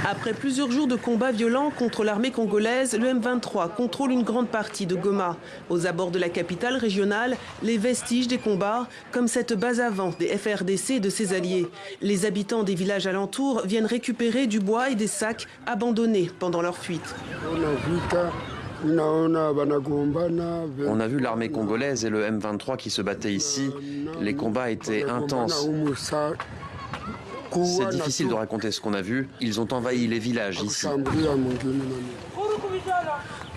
Après plusieurs jours de combats violents contre l'armée congolaise, le M23 contrôle une grande partie de Goma. Aux abords de la capitale régionale, les vestiges des combats, comme cette base avant des FRDC et de ses alliés. Les habitants des villages alentours viennent récupérer du bois et des sacs abandonnés pendant leur fuite. On a vu l'armée congolaise et le M23 qui se battaient ici. Les combats étaient intenses. C'est difficile de raconter ce qu'on a vu. Ils ont envahi les villages ici.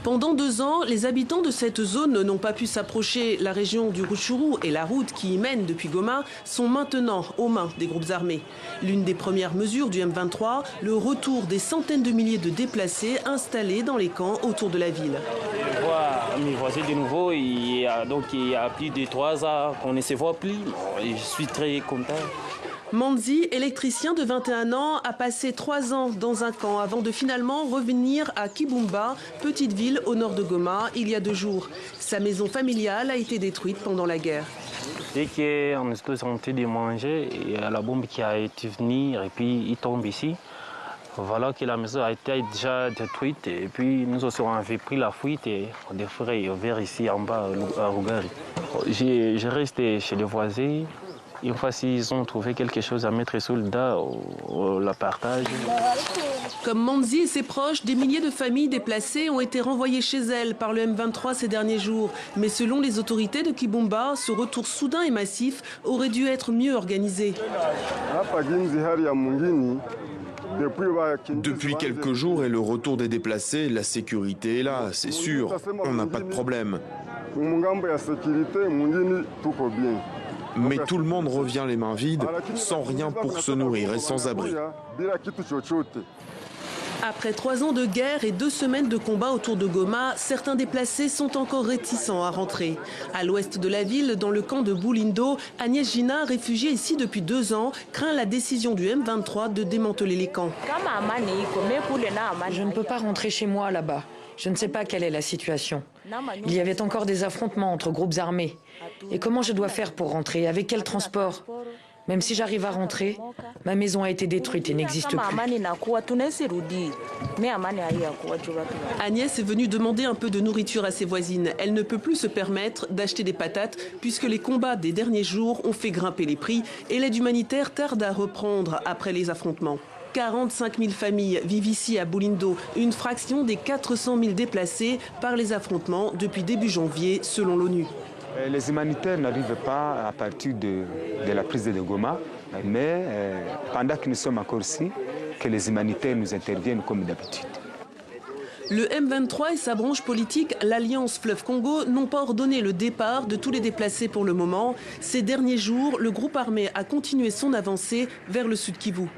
Pendant 2 ans, les habitants de cette zone n'ont pas pu s'approcher. La région du Rutshuru et la route qui y mène depuis Goma sont maintenant aux mains des groupes armés. L'une des premières mesures du M23, le retour des centaines de milliers de déplacés installés dans les camps autour de la ville. Je vois mes voisins de nouveau, il y a plus de 3 ans qu'on ne se voit plus. Je suis très content. Manzi, électricien de 21 ans, a passé 3 ans dans un camp avant de finalement revenir à Kibumba, petite ville au nord de Goma, il y a 2 jours. Sa maison familiale a été détruite pendant la guerre. Dès qu'on est tous en train de manger, il y a la bombe qui a été venue et puis il tombe ici. Voilà que la maison a été déjà détruite et puis nous aussi on avait pris la fuite et on est vers ici en bas à Rugari. J'ai resté chez les voisins. Une fois s'ils ont trouvé quelque chose à mettre sous le drap, on la partage. Comme Manzi et ses proches, des milliers de familles déplacées ont été renvoyées chez elles par le M23 ces derniers jours. Mais selon les autorités de Kibumba, ce retour soudain et massif aurait dû être mieux organisé. Depuis quelques jours et le retour des déplacés, la sécurité est là, c'est sûr. On n'a pas de problème. Mais tout le monde revient les mains vides, sans rien pour se nourrir et sans abri. Après 3 ans de guerre et 2 semaines de combat autour de Goma, certains déplacés sont encore réticents à rentrer. À l'ouest de la ville, dans le camp de Bulindo, Agnès Gina, réfugiée ici depuis 2 ans, craint la décision du M23 de démanteler les camps. Je ne peux pas rentrer chez moi là-bas. Je ne sais pas quelle est la situation. Il y avait encore des affrontements entre groupes armés. Et comment je dois faire pour rentrer? Avec quel transport? Même si j'arrive à rentrer, ma maison a été détruite et n'existe plus. Agnès est venue demander un peu de nourriture à ses voisines. Elle ne peut plus se permettre d'acheter des patates puisque les combats des derniers jours ont fait grimper les prix et l'aide humanitaire tarde à reprendre après les affrontements. 45 000 familles vivent ici à Bulindo, une fraction des 400 000 déplacés par les affrontements depuis début janvier selon l'ONU. Les humanitaires n'arrivent pas à partir de la prise de Goma, mais pendant que nous sommes encore ici, que les humanitaires nous interviennent comme d'habitude. Le M23 et sa branche politique, l'Alliance Fleuve Congo, n'ont pas ordonné le départ de tous les déplacés pour le moment. Ces derniers jours, le groupe armé a continué son avancée vers le sud Kivu.